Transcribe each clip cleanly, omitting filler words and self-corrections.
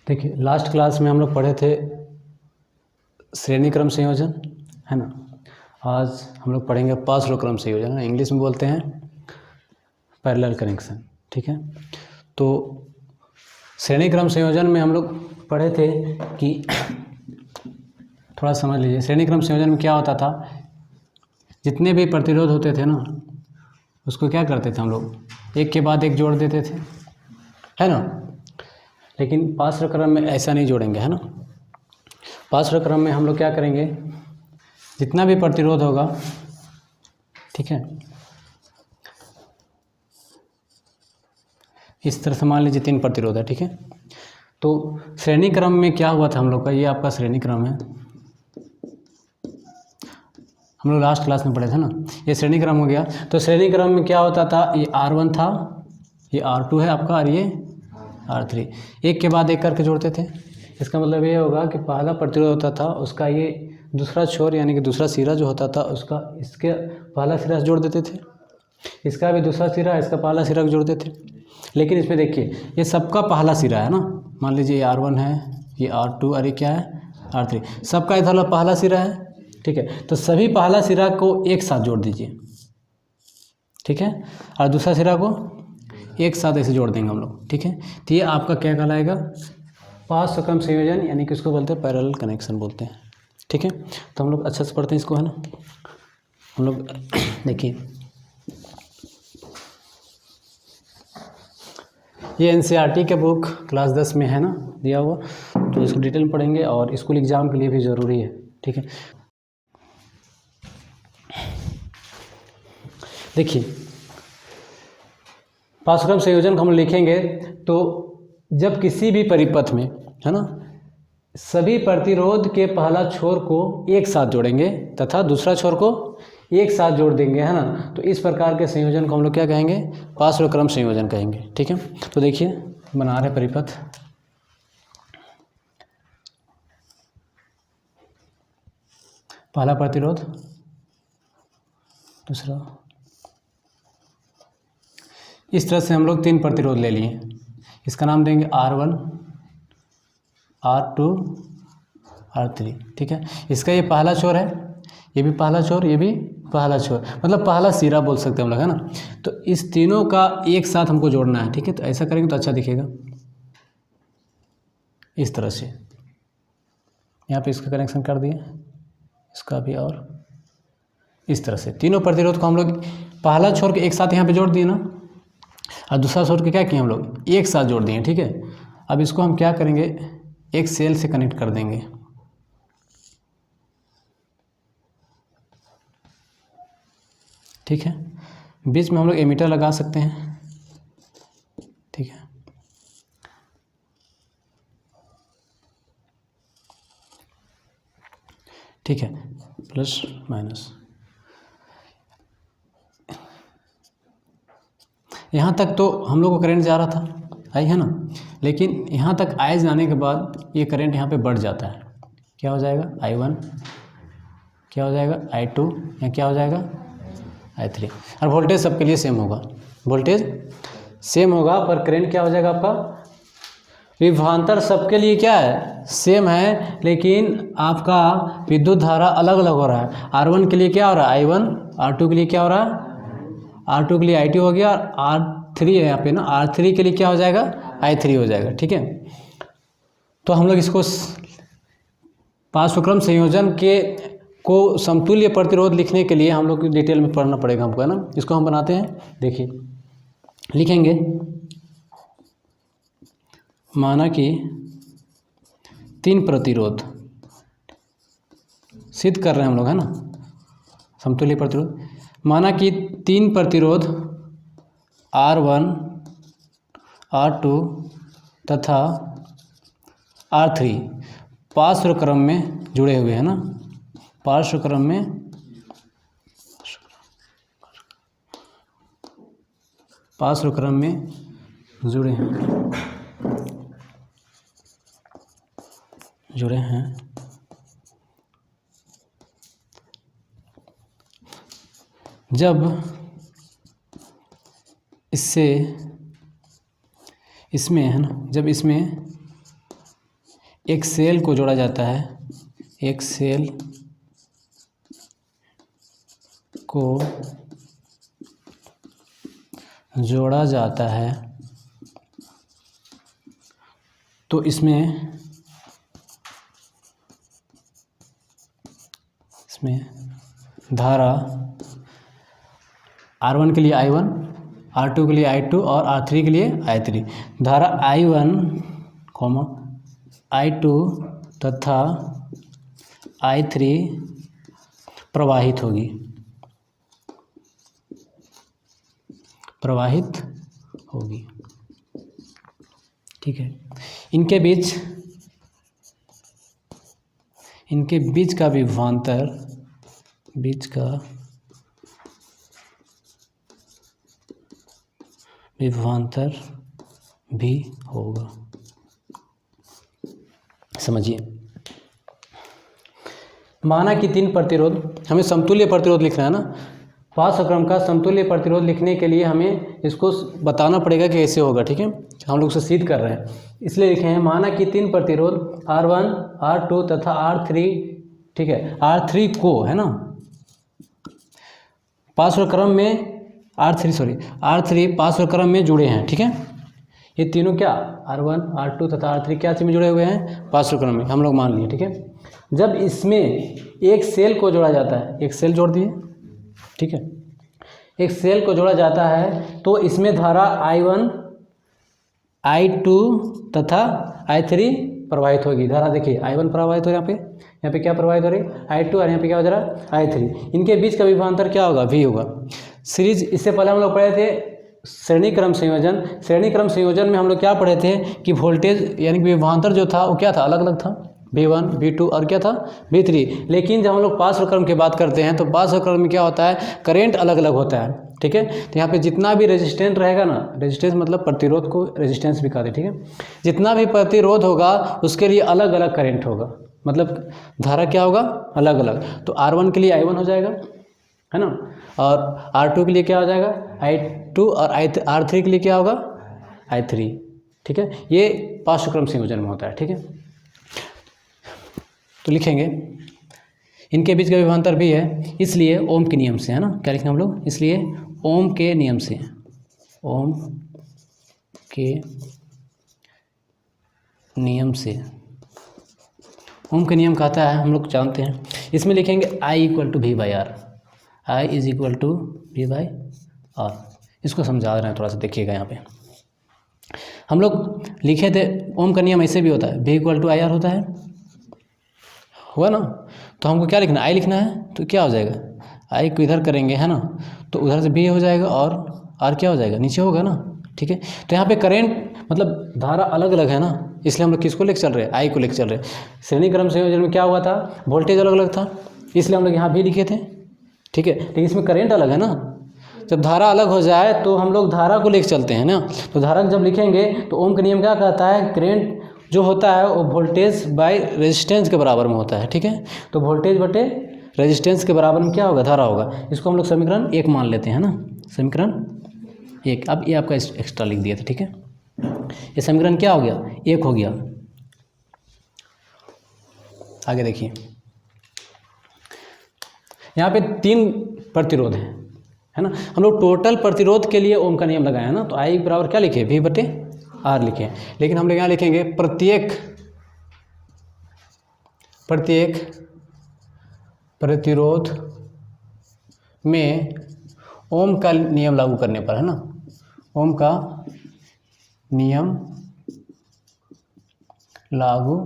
देखिए last class में हम लोग पढ़े थे श्रेणी क्रम संयोजन, है ना। आज हम लोग पढ़ेंगे पार्श्व क्रम संयोजन, है ना, इंग्लिश में बोलते हैं पैरेलल कनेक्शन। ठीक है, तो श्रेणी क्रम संयोजन में हम लोग पढ़े थे कि थोड़ा समझ लीजिए। श्रेणी क्रम संयोजन में क्या होता था, जितने भी प्रतिरोध होते थे ना उसको क्या करते थे हम लोग, एक के बाद एक जोड़ देते थे, है ना। लेकिन पार्श्व क्रम में ऐसा नहीं जोड़ेंगे, है ना। पार्श्व क्रम में हम लोग क्या करेंगे, जितना भी प्रतिरोध होगा, ठीक है, इस तरह से मान लीजिए 3 प्रतिरोध है, ठीक है। तो श्रेणी क्रम में क्या हुआ था हम लोग का, ये आपका श्रेणी क्रम है, हम लोग लास्ट क्लास में पढ़े थे ना, ये श्रेणी क्रम हो गया। तो श्रेणी क्रम में क्या होता था, ये R1 था, ये R2 है आपका, और ये R3, एक के बाद एक करके जोड़ते थे। इसका मतलब ये होगा कि पहला प्रतिरोध होता था, उसका ये दूसरा छोर यानी कि दूसरा सिरा जो होता था उसका इसके पहला सिरा से जोड़ देते थे, इसका भी दूसरा सिरा इसका पहला सिरा को जोड़ते थे। लेकिन इसमें देखिए ये सबका पहला सिरा है ना, मान लीजिए ये R1 है, ये R2 और ये क्या है R3, सबका इधर वाला पहला सिरा है, ठीक है। तो सभी पहला सिरा को एक साथ जोड़ दीजिए, ठीक है, और दूसरा सिरा को एक साथ ऐसे जोड़ देंगे हम लोग, ठीक है। तो ये आपका क्या कहलाएगा, पार्श्व क्रम संयोजन, यानी कि उसको बोलते हैं पैरेलल कनेक्शन बोलते हैं, ठीक है। तो हम लोग अच्छे से पढ़ते हैं इसको, है ना। हम लोग देखिए ये NCERT के बुक क्लास 10 में है ना दिया हुआ, तो इसको डिटेल में पढ़ेंगे और स्कूल एग्ज़ाम के लिए भी ज़रूरी है, ठीक है। देखिए पार्श्व क्रम संयोजन को हम लिखेंगे तो जब किसी भी परिपथ में, है ना, सभी प्रतिरोध के पहला छोर को एक साथ जोड़ेंगे तथा दूसरा छोर को एक साथ जोड़ देंगे, है ना, तो इस प्रकार के संयोजन को हम लोग क्या कहेंगे, पार्श्व क्रम संयोजन कहेंगे, ठीक है। तो देखिए बना रहे परिपथ, पहला प्रतिरोध, दूसरा, इस तरह से हम लोग 3 प्रतिरोध ले लिए। इसका नाम देंगे R1, R2, R3, ठीक है। इसका ये पहला छोर है, ये भी पहला छोर, ये भी पहला छोर, मतलब पहला सिरा बोल सकते हैं हम लोग, है ना। तो इस तीनों का एक साथ हमको जोड़ना है, ठीक है। तो ऐसा करेंगे तो अच्छा दिखेगा, इस तरह से। यहाँ पे इसका कनेक्शन कर दिए, इसका भी, और इस तरह से तीनों प्रतिरोध को हम लोग पहला छोर के एक साथ यहाँ पे जोड़ दिए ना, और दूसरा छोर के क्या किए हम लोग एक साथ जोड़ दिए, ठीक है। अब इसको हम क्या करेंगे, एक सेल से कनेक्ट कर देंगे, ठीक है। बीच में हम लोग एमीटर लगा सकते हैं, ठीक है। ठीक है, प्लस माइनस, यहाँ तक तो हम लोग को करंट जा रहा था, आई है ना। लेकिन यहाँ तक आए जाने के बाद ये करंट यहाँ पे बढ़ जाता है, क्या हो जाएगा I1, क्या हो जाएगा I2, या क्या हो जाएगा I3, और वोल्टेज सबके लिए सेम होगा, वोल्टेज सेम होगा, पर करंट क्या हो जाएगा आपका, विभवांतर सबके लिए क्या है, सेम है, लेकिन आपका विद्युत धारा अलग अलग हो रहा है। R1 के लिए क्या हो रहा है I1, R2 के लिए क्या हो रहा है, R2 के लिए I2 हो गया, और R3 है यहाँ पे ना, R3 के लिए क्या हो जाएगा I3 हो जाएगा, ठीक है। तो हम लोग इसको पार्श्व क्रम संयोजन के को समतुल्य प्रतिरोध लिखने के लिए हम लोग डिटेल में पढ़ना पड़ेगा हमको, है ना। इसको हम बनाते हैं, देखिए लिखेंगे, माना कि 3 प्रतिरोध सिद्ध कर रहे हैं हम लोग, है ना, समतुल्य प्रतिरोध। माना कि 3 प्रतिरोध R1, R2 तथा R3 पार्श्व क्रम में जुड़े हुए हैं ना, पार्श्व क्रम में, पार्श्व क्रम में जुड़े हैं, जब इसमें, है ना, जब इसमें एक सेल को जोड़ा जाता है, एक सेल को जोड़ा जाता है तो इसमें धारा R1 के लिए I1, R2 के लिए I2 और R3 के लिए I3। धारा I1, I2 तथा I3 प्रवाहित होगी। ठीक है, इनके बीच का विभवांतर भी होगा। समझिए, माना कि 3 प्रतिरोध, हमें समतुल्य प्रतिरोध लिखना है ना। पार्श्व क्रम का समतुल्य प्रतिरोध लिखने के लिए हमें इसको बताना पड़ेगा कि कैसे होगा। ठीक है, हम लोग उसे सिद्ध कर रहे हैं, इसलिए लिखे हैं माना कि 3 प्रतिरोध R1, R2 तथा R3, ठीक है, R3 को, है ना, पार्श्व क्रम में R3 पार्श्व क्रम में जुड़े हैं। ठीक है, ये तीनों क्या, R1, R2 तथा R3 क्या चीज़ में जुड़े हुए हैं, पार्श्व क्रम में, हम लोग मान लिए। ठीक है, जब इसमें एक सेल को जोड़ा जाता है, एक सेल जोड़ दिए, ठीक है, एक सेल को जोड़ा जाता है तो इसमें धारा I1, I2 तथा I3 प्रवाहित होगी। धारा देखिए, I1 प्रवाहित हो रहा है, यहाँ पे क्या प्रवाहित हो रही है, I2, और यहाँ पे क्या हो जा रहा है, I3। इनके बीच का विभवांतर क्या होगा, V होगा। सीरीज, इससे पहले हम लोग पढ़े थे श्रेणी क्रम संयोजन में हम लोग क्या पढ़े थे कि वोल्टेज यानी कि विभवांतर जो था वो क्या था, अलग अलग था, V1, V2 और क्या था, V3। लेकिन जब हम लोग पार्श्व क्रम की बात करते हैं तो पार्श्व क्रम में क्या होता है, करंट अलग अलग होता है। ठीक है, तो यहाँ पे जितना भी रेजिस्टेंस रहेगा ना, रेजिस्टेंस मतलब प्रतिरोध को रेजिस्टेंस भी कहते हैं। ठीक है, जितना भी प्रतिरोध होगा उसके लिए अलग अलग करंट होगा, मतलब धारा क्या होगा, अलग अलग। तो R1 के लिए I1 हो जाएगा, है ना, और R2 के लिए क्या हो जाएगा, I2, और R3 के लिए क्या होगा, I3। ठीक है, ये पार्श्व क्रम संयोजन में होता है। ठीक है, तो लिखेंगे इनके बीच का विभवांतर भी है, इसलिए ओम के नियम से, है ना, क्या लिखेंगे हम लोग, इसलिए ओम के नियम से, ओम के नियम कहता है, हम लोग जानते हैं, इसमें लिखेंगे I = V/R, I = V/R। इसको समझा रहे हैं, थोड़ा सा देखिएगा। यहाँ पे हम लोग लिखे थे ओम का नियम ऐसे भी होता है, V = IR होता है, हुआ ना। तो हमको क्या लिखना, I लिखना है, तो क्या हो जाएगा, I को इधर करेंगे, है ना, तो उधर से V हो जाएगा और R क्या हो जाएगा, नीचे होगा ना। ठीक है, तो यहाँ पे करंट मतलब धारा अलग अलग है ना, इसलिए हम लोग किसको लेकर चल रहे हैं, I को लेकर चल रहे हैं। श्रेणी क्रम संयोजन में क्या हुआ था, वोल्टेज अलग अलग था, इसलिए हम लोग यहाँ V लिखे थे। ठीक है, लेकिन इसमें करंट अलग है ना, जब धारा अलग हो जाए तो हम लोग धारा को लेकर चलते हैं ना। तो धारा जब लिखेंगे तो ओम का नियम क्या कहता है, करंट जो होता है वो वोल्टेज बाय रेजिस्टेंस के बराबर में होता है। ठीक है, तो वोल्टेज बटे रेजिस्टेंस के बराबर में क्या होगा, धारा होगा। इसको हम लोग समीकरण 1 मान लेते हैं ना, समीकरण 1। अब ये आपका एक्स्ट्रा लिख दिया था। ठीक है, ये समीकरण क्या हो गया, 1 हो गया। आगे देखिए, यहाँ पे 3 प्रतिरोध हैं, है ना। हम लोग टोटल प्रतिरोध के लिए ओम का नियम लगाया है ना, तो I बराबर क्या लिखे, V/R लिखे। लेकिन हम लोग यहाँ लिखेंगे प्रत्येक प्रतिरोध में ओम का नियम लागू करने पर, है ना, ओम का नियम लागू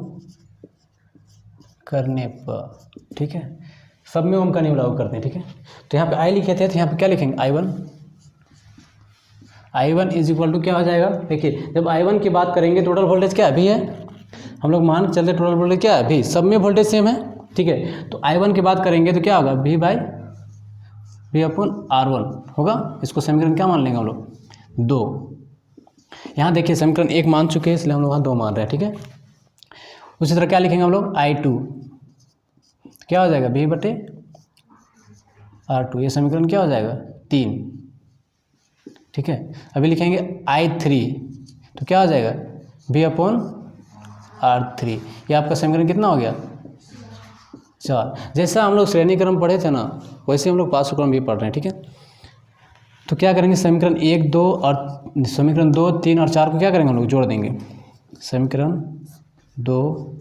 करने पर। ठीक है, सब में ओम का नियम लागू करते हैं। ठीक है, तो यहाँ पे I लिखे थे, तो यहाँ पे क्या लिखेंगे, I1 = क्या हो जाएगा, देखिए जब I1 की बात करेंगे टोटल वोल्टेज क्या अभी है, हम लोग मान चलते टोटल वोल्टेज क्या है अभी, सब में वोल्टेज सेम है। ठीक है, तो I1 की बात करेंगे तो क्या होगा, V/R1 होगा। इसको समीकरण क्या मान लेंगे हम लोग, 2। यहाँ देखिए समीकरण 1 मान चुके हैं, इसलिए हम लोग वहाँ 2 मान रहे हैं। ठीक है, उसी तरह क्या लिखेंगे हम लोग, I2 क्या हो जाएगा, V/R2। ये समीकरण क्या हो जाएगा, 3। ठीक है, अभी लिखेंगे I3 तो क्या हो जाएगा, R3। ये आपका समीकरण कितना हो गया? 4। जैसा हम लोग श्रेणी क्रम पढ़े थे ना, वैसे हम लोग पार्श्व क्रम भी पढ़ रहे हैं, ठीक है। तो क्या करेंगे, समीकरण 1, 2 और समीकरण 2, 3 और 4 को क्या करेंगे हम लोग, जोड़ देंगे। समीकरण 2,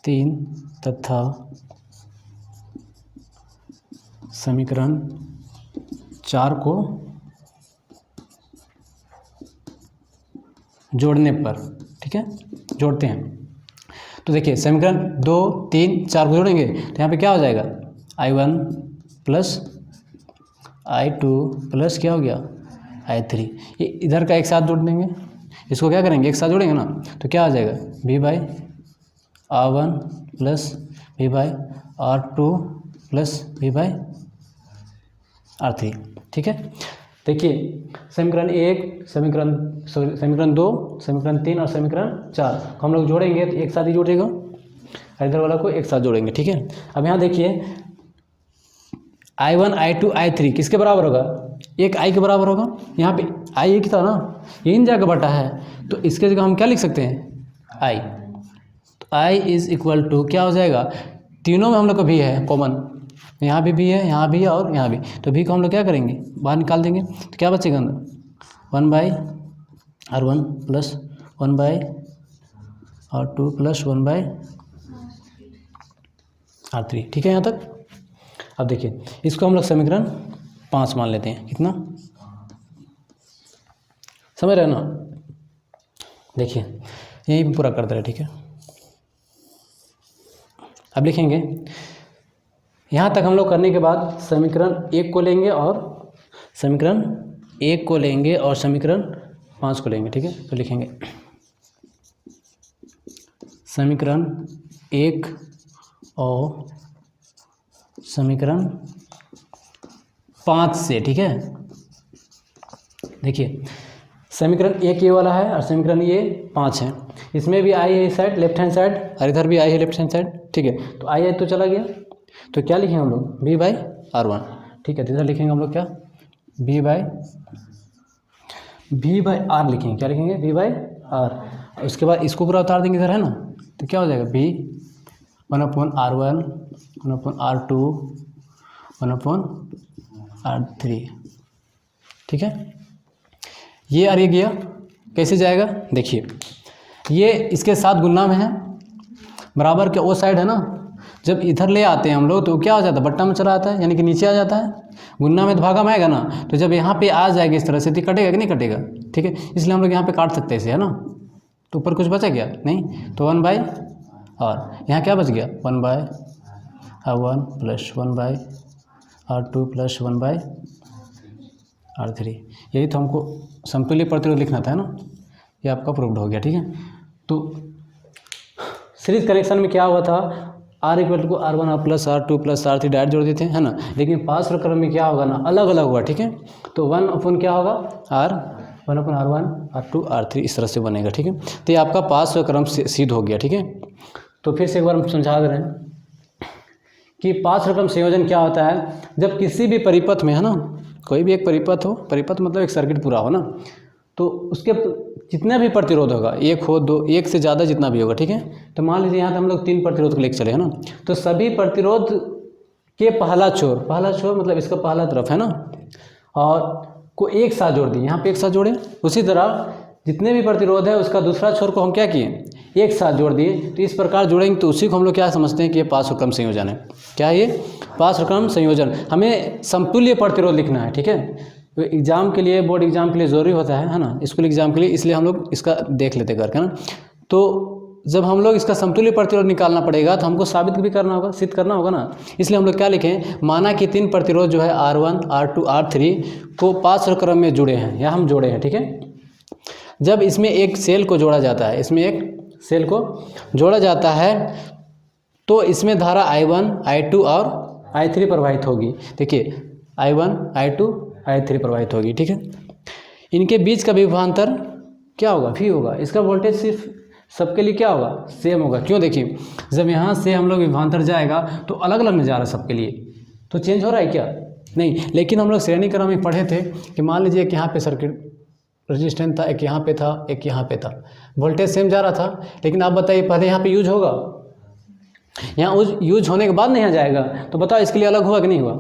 3 तथा समीकरण 4 को जोड़ने पर, ठीक है, जोड़ते हैं। तो देखिए समीकरण 2, 3, 4 को जोड़ेंगे तो यहाँ पे क्या हो जाएगा, I1 प्लस I2 प्लस क्या हो गया, I3। ये इधर का एक साथ जोड़ देंगे, इसको क्या करेंगे, एक साथ जोड़ेंगे ना, तो क्या आ जाएगा, V/R1 plus V/R2 plus V/R3, ठीक है। देखिए समीकरण 1, समीकरण 2, समीकरण 3 और समीकरण 4 को हम लोग जोड़ेंगे तो एक साथ ही जोड़ेगा, इधर वाला को एक साथ जोड़ेंगे, ठीक है। अब यहाँ देखिए I1, I2, I3 किसके बराबर होगा, एक I के बराबर होगा। यहाँ पे I एक ही था ना, ये इन जगह बटा है, तो इसके जगह हम क्या लिख सकते हैं, I। तो I इज इक्वल टू क्या हो जाएगा, तीनों में हम लोग का भी है कॉमन, यहाँ भी है, यहाँ भी है और यहाँ भी, तो भी को हम लोग क्या करेंगे, बाहर निकाल देंगे, तो क्या बचेगा अंदर, 1/R1 plus 1/R2 plus 1/R3, ठीक है यहाँ तक। अब देखिए इसको हम लोग समीकरण 5 मान लेते हैं, कितना, समझ रहे हैं ना। देखिए यही पूरा करते रहे, ठीक है। अब लिखेंगे, यहाँ तक हम लोग करने के बाद समीकरण 1 को लेंगे और समीकरण 1 को लेंगे और समीकरण 5 को लेंगे, ठीक है। तो लिखेंगे समीकरण 1 और समीकरण 5 से, ठीक है। देखिए समीकरण 1 ये वाला है और समीकरण ये 5 है, इसमें भी आई है इस साइड लेफ्ट हैंड साइड और इधर भी आई है लेफ्ट हैंड साइड, ठीक है। तो आई तो चला गया, तो क्या लिखेंगे हम लोग, V/R1, ठीक है। तो इधर लिखेंगे हम लोग क्या, V/R लिखेंगे, क्या लिखेंगे, V/R। उसके बाद इसको पूरा उतार देंगे इधर, है ना, तो क्या हो जाएगा, V1/R1 1/R2 1/R3, ठीक है। ये और ये गया, कैसे जाएगा, देखिए ये इसके साथ गुणा में है, बराबर के वो साइड है ना, जब इधर ले आते हैं हम लोग तो क्या हो जाता है, बट्टा में चला आता है, यानी कि नीचे आ जाता है। गुणा में तो भागा में आएगा ना, तो जब यहाँ पे आ जाएगा इस तरह से तो कटेगा कि नहीं कटेगा, ठीक है। इसलिए हम लोग यहाँ पे काट सकते हैं इसे, है ना। तो ऊपर कुछ बचा क्या, नहीं, तो 1/R, यहाँ क्या बच गया, 1/R1 plus 1/R2 plus 1/R3। यही तो हमको समतुल्य प्रतिरोध लिखना था, है ना। ये आपका प्रूव्ड हो गया, ठीक है। तो सीरीज कनेक्शन में क्या हुआ था, R = R1 plus R2 plus R3 direct जोड़ देते हैं, है ना। लेकिन पार्श्व क्रम में क्या होगा ना, अलग अलग हुआ, ठीक है। तो 1 क्या होगा, R1/R1 R2 R3 इस तरह से बनेगा, ठीक है। तो ये आपका पार्श्व क्रम सिद्ध हो गया, ठीक है। तो फिर से एक बार हम समझा दे रहे हैं कि पार्श्व क्रम संयोजन क्या होता है, जब किसी भी परिपथ में, है ना, कोई भी एक परिपथ हो, परिपथ मतलब एक सर्किट पूरा हो ना, तो उसके जितना भी प्रतिरोध होगा, 1 हो 2, 1 से ज़्यादा जितना भी होगा, ठीक है। तो मान लीजिए यहाँ तो हम लोग 3 प्रतिरोध को लेकर चले, है ना, तो सभी प्रतिरोध के पहला छोर मतलब इसका पहला तरफ, है ना, और को एक साथ जोड़ दिए, यहाँ पे एक साथ जोड़े। उसी तरह जितने भी प्रतिरोध है उसका दूसरा छोर को हम क्या किए, एक साथ जोड़ दिए। तो इस प्रकार जोड़ेंगे तो उसी को हम लोग क्या समझते हैं कि ये पार्श्व क्रम संयोजन है। क्या है ये, पार्श्व क्रम संयोजन। हमें समतुल्य प्रतिरोध लिखना है, ठीक है। तो एग्जाम के लिए, बोर्ड एग्जाम के लिए ज़रूरी होता है ना, स्कूल एग्जाम के लिए, इसलिए हम लोग इसका देख लेते करके ना। तो जब हम लोग इसका समतुल्य प्रतिरोध निकालना पड़ेगा तो हमको साबित भी करना होगा, सिद्ध करना होगा ना। इसलिए हम लोग क्या लिखें, माना कि 3 प्रतिरोध जो है R1 R2 R3 को पार्श्व क्रम में जुड़े हैं, या हम जोड़े हैं, ठीक है। जब इसमें एक सेल को जोड़ा जाता है, इसमें एक सेल को जोड़ा जाता है तो इसमें धारा I1 I2 और I3 प्रवाहित होगी। देखिए I1 I2 I3 प्रवाहित होगी, ठीक है। इनके बीच का विभवांतर क्या होगा, V होगा। इसका वोल्टेज सिर्फ सबके लिए क्या होगा, सेम होगा। क्यों, देखिए जब यहाँ से हम लोग विभवांतर जाएगा तो अलग अलग में जा रहा है सबके लिए, तो चेंज हो रहा है क्या, नहीं। लेकिन हम लोग श्रेणी क्रम में पढ़े थे कि मान लीजिए कि यहाँ पे सर्किट रेजिस्टेंस था, एक यहाँ पे था, एक यहाँ पे था, वोल्टेज सेम जा रहा था, लेकिन आप बताइए पहले यहाँ पे यूज होगा, यहाँ यूज होने के बाद नहीं यहाँ जाएगा, तो बताओ इसके लिए अलग हुआ कि नहीं हुआ?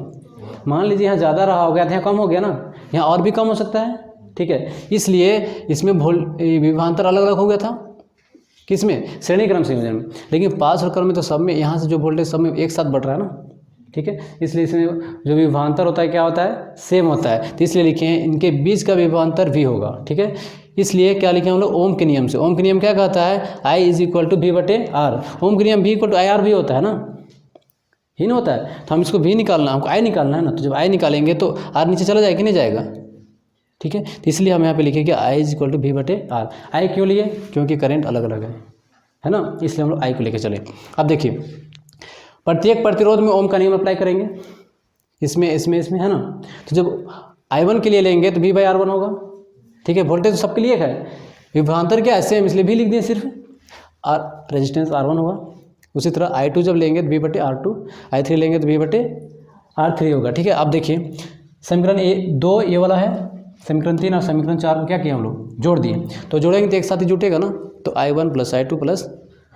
मान लीजिए यहाँ ज़्यादा रहा हो गया था, यहाँ कम हो गया ना, यहाँ और भी कम हो सकता है, ठीक है। इसलिए इसमें विभवांतर अलग अलग हो गया था, किसमें? श्रेणी क्रम संयोजन में। लेकिन पास और क्रम में तो सब में यहाँ से जो वोल्टेज सब में एक साथ बढ़ रहा है ना, ठीक है, इसलिए इसमें जो विभवांतर होता है क्या होता है? सेम होता है। तो इसलिए लिखे हैं इनके बीच का विभवांतर भी होगा, ठीक है। इसलिए क्या लिखे हम लोग? ओम के नियम से। ओम के नियम क्या कहता है? I is equal to V/R। Ohm के नियम V इक्वल टू IR भी होता है ना, ही नहीं होता है? तो हम इसको V निकालना, हमको I निकालना है ना, तो जब I निकालेंगे तो R नीचे चला जाएगा कि नहीं जाएगा, ठीक है। तो इसलिए हम यहाँ पे लिखेंगे I is equal to V/R। I क्यों लिए? क्योंकि करंट अलग अलग है ना, इसलिए हम लोग I को लेकर चले। अब देखिए प्रत्येक प्रतिरोध में ओम का नियम अप्लाई करेंगे, इसमें है ना। तो जब I1 के लिए लेंगे तो V/R1 होगा, ठीक है। वोल्टेज तो सबके लिए है, विभवांतर क्या है? सेम, इसलिए भी लिख दिए सिर्फ, और रेजिस्टेंस R1 होगा। उसी तरह I2 जब लेंगे तो V/R2, I3 लेंगे तो V/R3 होगा, ठीक है। अब देखिए समीकरण 2 ये वाला है, समीकरण 3 और समीकरण 4 को क्या किया हम लोग? जोड़ दिए। तो जोड़ेंगे तो एक साथ ही जुटेगा ना, तो I1 + I2 +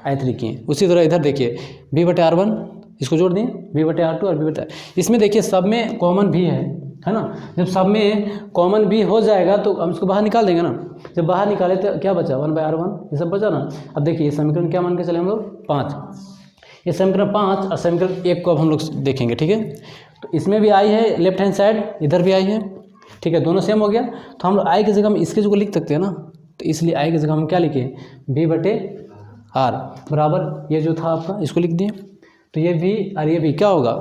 I3 किए। उसी तरह इधर देखिए V/R1 इसको जोड़ दिए, V/R2 और V/R, इसमें देखिए सब में कॉमन भी है ना। जब सब में कॉमन भी हो जाएगा तो हम इसको बाहर निकाल देंगे ना। जब बाहर निकाले तो क्या बचा? 1/R1 ये सब बचा ना। अब देखिए समीकरण क्या मान के चले हम लोग? 5। ये समीकरण 5 और समीकरण 1 को अब हम लोग देखेंगे, ठीक है। तो इसमें भी आई है लेफ्ट हैंड साइड, इधर भी आई है, ठीक है, दोनों सेम हो गया। तो हम लोग आई की जगह हम इसके जगह लिख सकते हैं ना, तो इसलिए आई की जगह हम क्या लिखे? V/R बराबर ये जो था आपका इसको लिख दिए। तो ये भी और ये भी क्या होगा?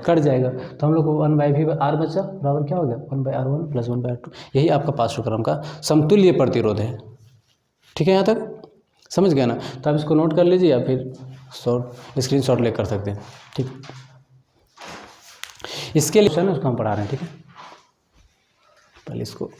कट जाएगा। तो हम लोग को 1/V/R बचा, बराबर क्या हो गया? 1/R1 + 1/R2। यही आपका पार्श्व का समतुल्य प्रतिरोध है, ठीक है। यहाँ तक समझ गया ना? तो आप इसको नोट कर लीजिए या फिर स्क्रीनशॉट ले कर सकते हैं, ठीक। इसके लिए उसको हम पढ़ा रहे हैं, ठीक है। पहले इसको